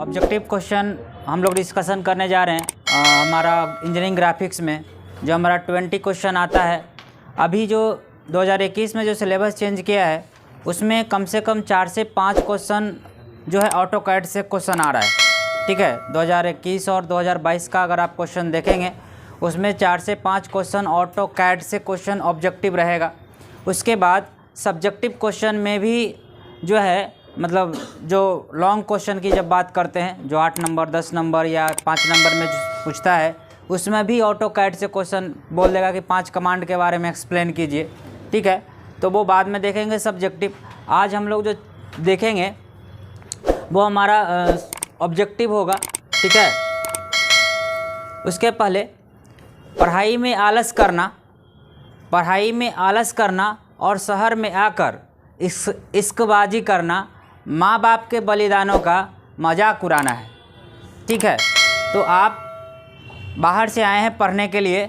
Objective question हम लोग discussion करने जा रहे हैं हमारा इंजीनियरिंग ग्राफिक्स में जो हमारा 20 क्वेश्चन आता है। अभी जो 2021 में जो सिलेबस चेंज किया है उसमें कम से कम 4 से 5 क्वेश्चन जो है ऑटो कैड से क्वेश्चन आ रहा है। ठीक है, 2021 और 2022 का अगर आप क्वेश्चन देखेंगे उसमें 4 से 5 क्वेश्चन ऑटो कैड से क्वेश्चन ऑब्जेक्टिव रहेगा। उसके बाद सब्जेक्टिव क्वेश्चन में भी जो है मतलब जो लॉन्ग क्वेश्चन की जब बात करते हैं जो 8 नंबर 10 नंबर या 5 नंबर में पूछता है उसमें भी ऑटो कैड से क्वेश्चन बोल देगा कि 5 कमांड के बारे में एक्सप्लेन कीजिए। ठीक है, तो वो बाद में देखेंगे सब्जेक्टिव। आज हम लोग जो देखेंगे वो हमारा ऑब्जेक्टिव होगा। ठीक है, उसके पहले पढ़ाई में आलस करना और शहर में आकर इश्कबाजी करना, माँ बाप के बलिदानों का मजाक उड़ाना है। ठीक है, तो आप बाहर से आए हैं पढ़ने के लिए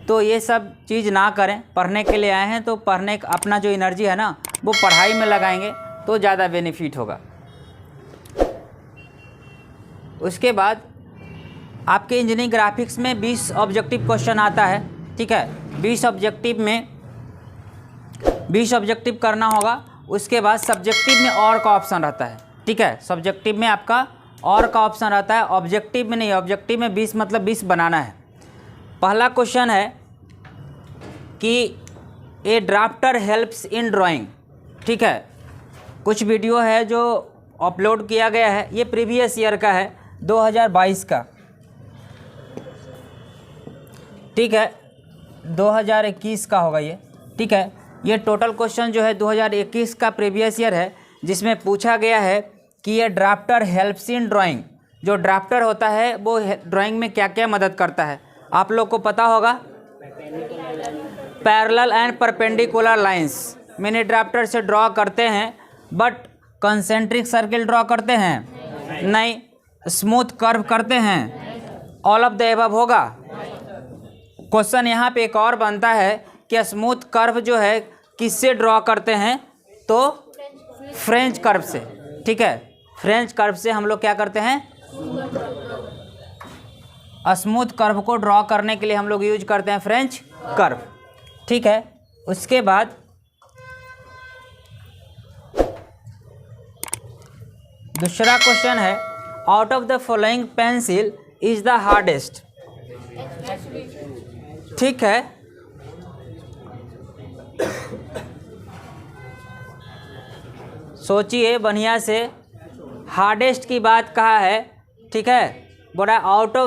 तो ये सब चीज़ ना करें। पढ़ने के लिए आए हैं तो पढ़ने का अपना जो एनर्जी है ना वो पढ़ाई में लगाएंगे तो ज़्यादा बेनिफिट होगा। उसके बाद आपके इंजीनियरिंग ग्राफिक्स में 20 ऑब्जेक्टिव क्वेश्चन आता है। ठीक है, 20 ऑब्जेक्टिव करना होगा। उसके बाद सब्जेक्टिव में और का ऑप्शन रहता है। ठीक है, सब्जेक्टिव में आपका और का ऑप्शन रहता है, ऑब्जेक्टिव में नहीं। ऑब्जेक्टिव में 20 मतलब 20 बनाना है। पहला क्वेश्चन है कि ए ड्राफ्टर हेल्प्स इन ड्राइंग। ठीक है, कुछ वीडियो है जो अपलोड किया गया है, ये प्रीवियस ईयर का है 2022 का। ठीक है, 2021 का होगा ये। ठीक है, ये टोटल क्वेश्चन जो है 2021 का प्रीवियस ईयर है जिसमें पूछा गया है कि ये ड्राफ्टर हेल्प्स इन ड्राइंग। जो ड्राफ्टर होता है वो ड्राइंग में क्या क्या मदद करता है आप लोग को पता होगा। Parallel and perpendicular lines mini drafter से ड्रॉ करते हैं, बट कंसेंट्रिक सर्किल ड्रॉ करते हैं नहीं, स्मूथ कर्व करते हैं, ऑल ऑफ द एबव होगा। क्वेश्चन यहाँ पे एक और बनता है कि स्मूथ कर्व जो है किससे ड्रॉ करते हैं, तो फ्रेंच कर्व से। ठीक है, फ्रेंच कर्व से हम लोग क्या करते हैं, स्मूथ कर्व को ड्रॉ करने के लिए हम लोग यूज करते हैं फ्रेंच कर्व। ठीक है, उसके बाद दूसरा क्वेश्चन है, out of the following pencil is the hardest. ठीक है, सोचिए बढ़िया से, हार्डेस्ट की बात कहा है। ठीक है, बोला out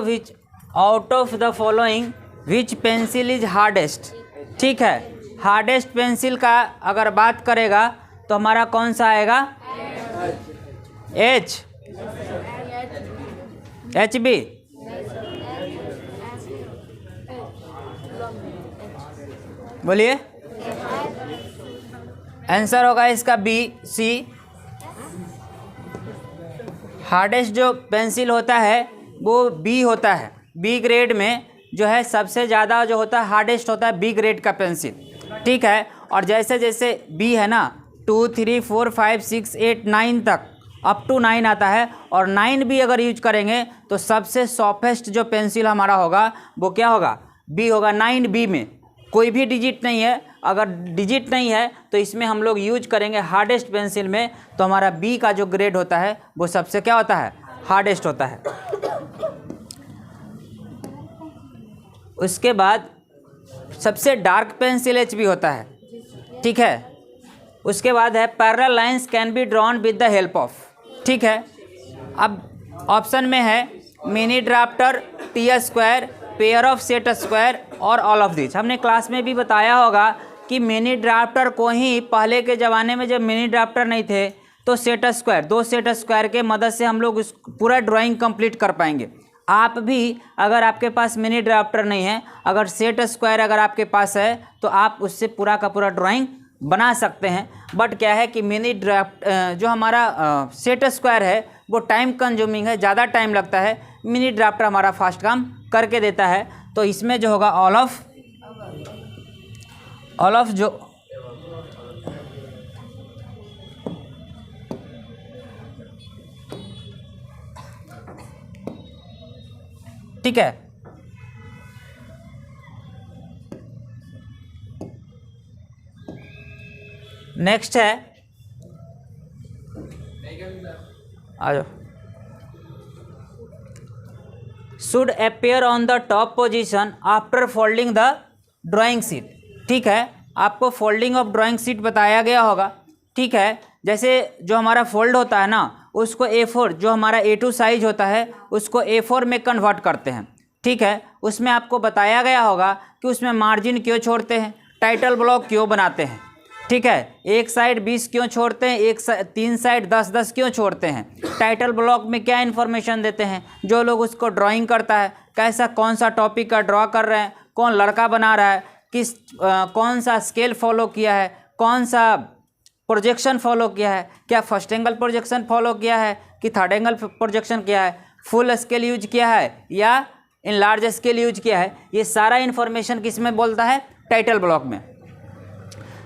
of the following which pencil is hardest. ठीक है, हार्डेस्ट पेंसिल का अगर बात करेगा तो हमारा कौन सा आएगा, एच बी। बोलिए, आंसर होगा इसका बी सी। हार्डेस्ट जो पेंसिल होता है वो बी होता है। बी ग्रेड में जो है सबसे ज़्यादा जो होता है हार्डेस्ट होता है बी ग्रेड का पेंसिल। ठीक है, और जैसे जैसे बी है ना 2 3 4 5 6 8 9 तक अप टू 9 आता है, और 9 भी अगर यूज करेंगे तो सबसे सॉफ्टेस्ट जो पेंसिल हमारा होगा वो क्या होगा, बी होगा। 9B में कोई भी डिजिट नहीं है, अगर डिजिट नहीं है तो इसमें हम लोग यूज करेंगे हार्डेस्ट पेंसिल में, तो हमारा बी का जो ग्रेड होता है वो सबसे क्या होता है, हार्डेस्ट होता है। उसके बाद सबसे डार्क पेंसिल HB होता है। ठीक है, उसके बाद है parallel lines can be drawn with the help of. ठीक है, अब ऑप्शन में है mini drafter, T square, pair of set square और ऑल ऑफ दिस। हमने क्लास में भी बताया होगा कि मिनी ड्राफ्टर को ही पहले के ज़माने में जब मिनी ड्राफ्टर नहीं थे तो सेट स्क्वायर, 2 सेट स्क्वायर के मदद से हम लोग उस पूरा ड्राइंग कंप्लीट कर पाएंगे। आप भी अगर आपके पास मिनी ड्राफ्टर नहीं है, अगर सेट स्क्वायर अगर आपके पास है तो आप उससे पूरा का पूरा ड्राइंग बना सकते हैं। बट क्या है कि मिनी ड्राफ्ट जो हमारा सेट स्क्वायर है वो टाइम कंज्यूमिंग है, ज़्यादा टाइम लगता है। मिनी ड्राफ्टर हमारा फास्ट काम करके देता है। तो इसमें जो होगा ऑल ऑफ जो ठीक है। नेक्स्ट है, आ जाओ, should appear on the top position after folding the drawing sheet. ठीक है, आपको फोल्डिंग ऑफ ड्राइंग शीट बताया गया होगा। ठीक है, जैसे जो हमारा फोल्ड होता है ना, उसको A4, जो हमारा A2 साइज होता है उसको A4 में कन्वर्ट करते हैं। ठीक है, उसमें आपको बताया गया होगा कि उसमें मार्जिन क्यों छोड़ते हैं, टाइटल ब्लॉक क्यों बनाते हैं। ठीक है, एक साइड 20 क्यों छोड़ते हैं, तीन साइड 10-10 क्यों छोड़ते हैं, टाइटल ब्लॉक में क्या इन्फॉर्मेशन देते हैं। जो लोग उसको ड्राइंग करता है, कैसा कौन सा टॉपिक का ड्रॉ कर रहे हैं, कौन लड़का बना रहा है, कौन सा स्केल फॉलो किया है, कौन सा प्रोजेक्शन फॉलो किया है, क्या फर्स्ट एंगल प्रोजेक्शन फॉलो किया है कि थर्ड एंगल प्रोजेक्शन किया है, फुल स्केल यूज किया है या इन लार्ज स्केल यूज किया है, ये सारा इन्फॉर्मेशन किस में बोलता है, टाइटल ब्लॉक में।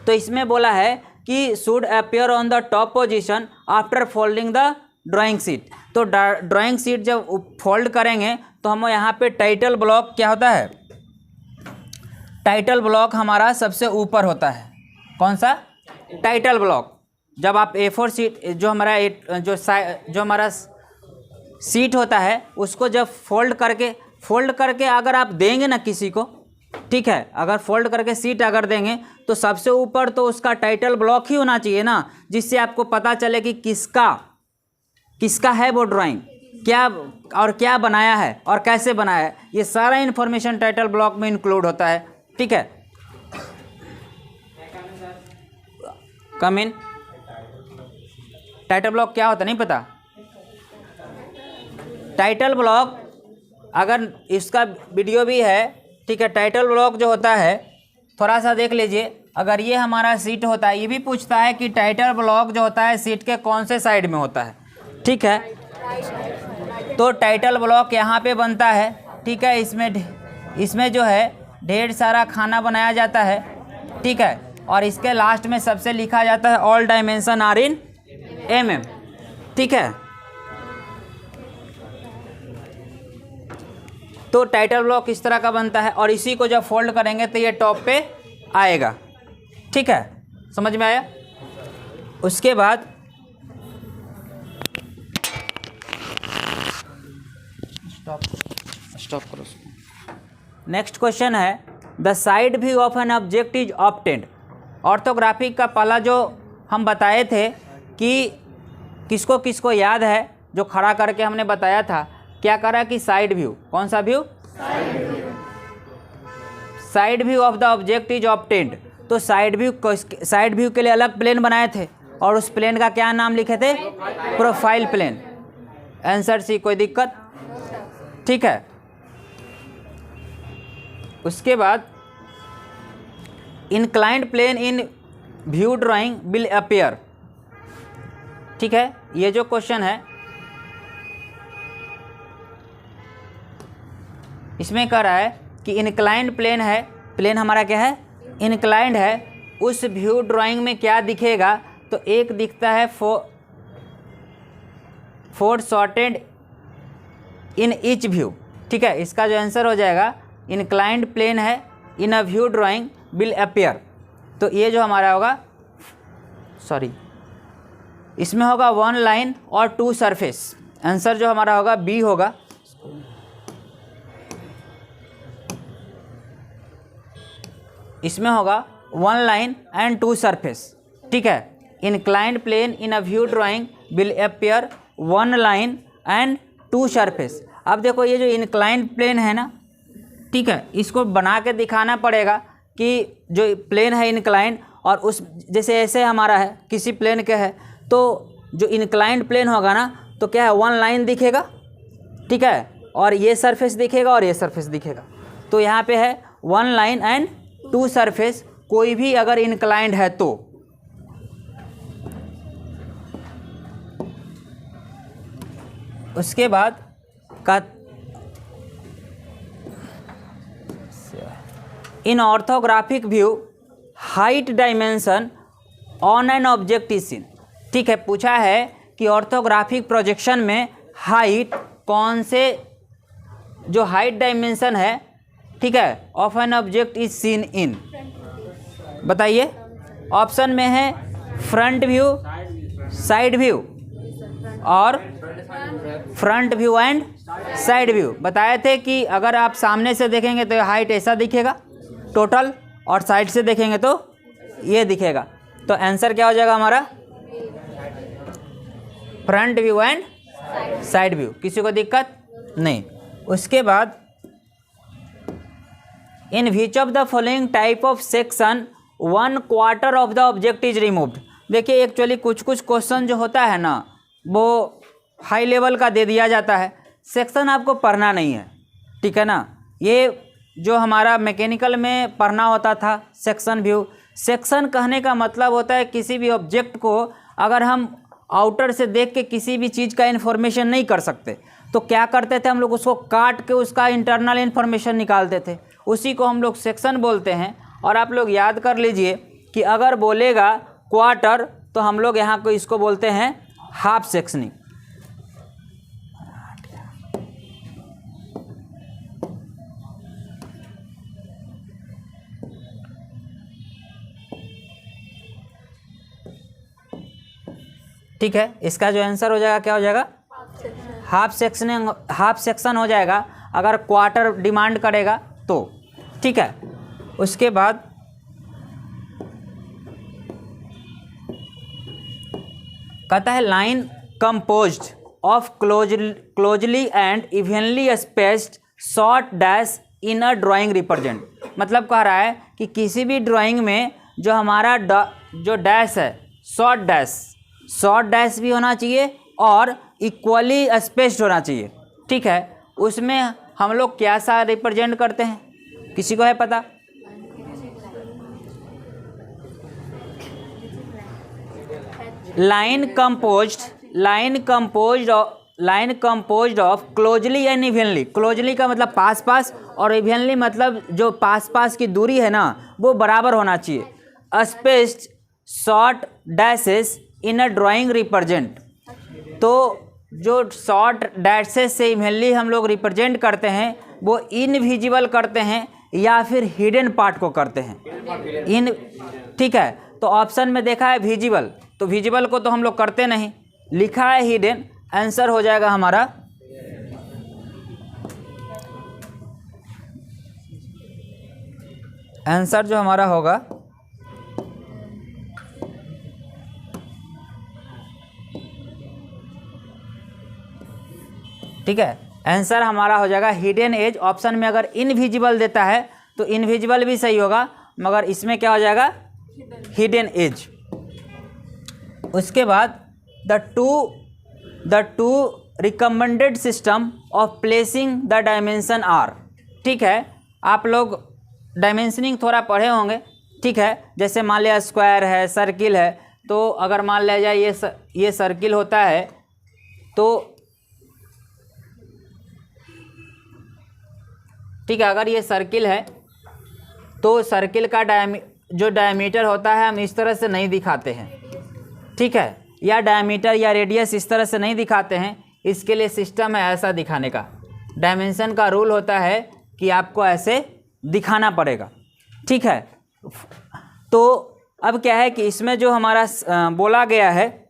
तो इसमें बोला है कि should appear on the top position after folding the drawing sheet. तो ड्राइंग शीट जब फोल्ड करेंगे तो हम यहाँ पे टाइटल ब्लॉक क्या होता है, टाइटल ब्लॉक हमारा सबसे ऊपर होता है। कौन सा, टाइटल ब्लॉक। जब आप A4 शीट, जो हमारा सीट होता है उसको जब फोल्ड करके अगर आप देंगे ना किसी को, ठीक है, अगर फोल्ड करके सीट अगर देंगे तो सबसे ऊपर तो उसका टाइटल ब्लॉक ही होना चाहिए ना, जिससे आपको पता चले कि किसका है वो ड्राइंग, क्या और क्या बनाया है और कैसे बनाया है। ये सारा इन्फॉर्मेशन टाइटल ब्लॉक में इंक्लूड होता है। ठीक है, कम इन। टाइटल ब्लॉक क्या होता है नहीं पता। टाइटल ब्लॉक, अगर इसका वीडियो भी है, ठीक है, टाइटल ब्लॉक जो होता है थोड़ा सा देख लीजिए। अगर ये हमारा सीट होता है, ये भी पूछता है कि टाइटल ब्लॉक जो होता है सीट के कौन से साइड में होता है। ठीक है, तो टाइटल ब्लॉक यहाँ पे बनता है। ठीक है, इसमें जो है ढेर सारा खाना बनाया जाता है। ठीक है, और इसके लास्ट में सबसे लिखा जाता है all dimension are in mm। ठीक है, तो टाइटल ब्लॉक इस तरह का बनता है और इसी को जब फोल्ड करेंगे तो ये टॉप पे आएगा। ठीक है, समझ में आया। उसके बाद स्टॉप करो। नेक्स्ट क्वेश्चन है, the side view of N object is obtained. Orthographic का पहला जो हम बताए थे कि किसको किसको याद है, जो खड़ा करके हमने बताया था, क्या करा कि साइड व्यू, कौन सा view, side view of the object is obtained. तो साइड व्यू के लिए अलग प्लेन बनाए थे और उस प्लेन का क्या नाम लिखे थे, प्रोफाइल प्लेन। आंसर सी, कोई दिक्कत। ठीक है, उसके बाद inclined plane in view drawing will appear. ठीक है, ये जो क्वेश्चन है इसमें कह रहा है कि इंक्लाइंड प्लेन है, प्लेन हमारा क्या है, इंक्लाइंड है। उस व्यू ड्राइंग में क्या दिखेगा, तो एक दिखता है four shorted in each view. ठीक है, इसका जो आंसर हो जाएगा, इंक्लाइंड प्लेन है in a view drawing will appear. तो ये जो हमारा होगा, सॉरी, इसमें होगा 1 लाइन और 2 सरफेस। आंसर जो हमारा होगा बी होगा। इसमें होगा 1 लाइन एंड 2 सरफेस। ठीक है, inclined plane in a view drawing will appear 1 line and 2 surface. अब देखो ये जो इंक्लाइंड प्लेन है ना, ठीक है, इसको बना के दिखाना पड़ेगा कि जो प्लेन है इंक्लाइंड, और उस जैसे ऐसे हमारा है किसी प्लेन के है, तो जो इंक्लाइंड प्लेन होगा ना, तो क्या है, 1 लाइन दिखेगा। ठीक है, और ये सरफेस दिखेगा और ये सरफेस दिखेगा। तो यहाँ पे है 1 लाइन एंड 2 सरफेस, कोई भी अगर इंक्लाइंड है तो। उसके बाद का in orthographic view height dimension on an object is seen. ठीक है, पूछा है कि ऑर्थोग्राफिक प्रोजेक्शन में हाइट कौन से जो हाइट डायमेंशन है, ठीक है, of N object is seen in, बताइए। ऑप्शन में है फ्रंट व्यू, साइड व्यू और front view and side view. बताए थे कि अगर आप सामने से देखेंगे तो हाइट ऐसा दिखेगा टोटल, और साइड से देखेंगे तो ये दिखेगा। तो आंसर क्या हो जाएगा हमारा? Front view and side view. किसी को दिक्कत नहीं। उसके बाद in which of the following type of section 1/4 of the object is removed. देखिए एक्चुअली कुछ कुछ क्वेश्चन जो होता है ना वो हाई लेवल का दे दिया जाता है, सेक्शन आपको पढ़ना नहीं है, ठीक है ना। ये जो हमारा मैकेनिकल में पढ़ना होता था सेक्शन व्यू। सेक्शन कहने का मतलब होता है किसी भी ऑब्जेक्ट को अगर हम आउटर से देख के किसी भी चीज़ का इन्फॉर्मेशन नहीं कर सकते तो क्या करते थे हम लोग, उसको काट के उसका इंटरनल इन्फॉर्मेशन निकालते थे, उसी को हम लोग सेक्शन बोलते हैं। और आप लोग याद कर लीजिए कि अगर बोलेगा क्वार्टर तो हम लोग यहाँ को इसको बोलते हैं हाफ सेक्शनिंग। ठीक है, इसका जो आंसर हो जाएगा क्या हो जाएगा? हाफ सेक्शनिंग, हाफ सेक्शन हो जाएगा अगर क्वार्टर डिमांड करेगा तो, ठीक है। उसके बाद कहता है line composed of closely and evenly spaced short dash in a drawing represent. मतलब कह रहा है कि किसी भी ड्राइंग में जो हमारा जो डैश है शॉर्ट डैश भी होना चाहिए और इक्वली स्पेस्ड होना चाहिए, ठीक है। उसमें हम लोग क्या सा रिप्रेजेंट करते हैं, किसी को है पता? Line composed of closely and evenly. Closely का मतलब पास पास और इवनली मतलब जो पास पास की दूरी है ना वो बराबर होना चाहिए। स्पेस्ड शॉर्ट डैशेस इन अ ड्राइंग रिप्रेजेंट। तो जो शॉर्ट डैशेस से इवनली हम लोग रिप्रेजेंट करते हैं वो इनविजिबल करते हैं या फिर हिडन पार्ट को करते हैं ठीक है। तो ऑप्शन में देखा है विजिबल, तो विजिबल को तो हम लोग करते नहीं, लिखा है हिडन। आंसर हो जाएगा हमारा आंसर जो हमारा होगा ठीक है, आंसर हमारा हो जाएगा हिडन एज। ऑप्शन में अगर इनविजिबल देता है तो इनविजिबल भी सही होगा, मगर इसमें क्या हो जाएगा हिडन एज। उसके बाद the two recommended system of placing the dimension are. ठीक है, आप लोग डायमेंशनिंग थोड़ा पढ़े होंगे, ठीक है। जैसे मान लिया स्क्वायर है, सर्किल है, तो अगर मान लिया जाए ये सर्किल होता है तो ठीक है, अगर ये सर्किल है तो सर्किल का जो डायमीटर होता है हम इस तरह से नहीं दिखाते हैं, ठीक है, या डायमीटर या रेडियस इस तरह से नहीं दिखाते हैं। इसके लिए सिस्टम है ऐसा दिखाने का। डायमेंशन का रूल होता है कि आपको ऐसे दिखाना पड़ेगा, ठीक है। तो अब क्या है कि इसमें जो हमारा बोला गया है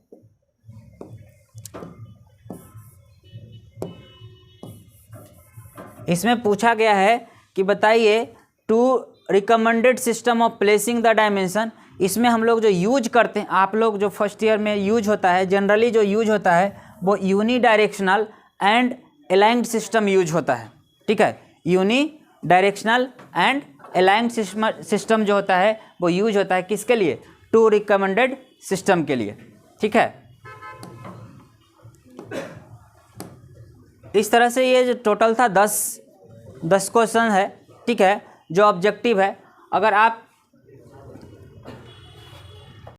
इसमें पूछा गया है कि बताइए two recommended system of placing the dimension. इसमें हम लोग जो यूज करते हैं, आप लोग जो फर्स्ट ईयर में यूज होता है, जनरली जो यूज होता है वो unidirectional and aligned system use होता है, ठीक है। Unidirectional and aligned system जो होता है वो यूज होता है किसके लिए? टू रिकमेंडेड सिस्टम के लिए, ठीक है। इस तरह से ये जो टोटल था 10 क्वेश्चन है, ठीक है, जो ऑब्जेक्टिव है। अगर आप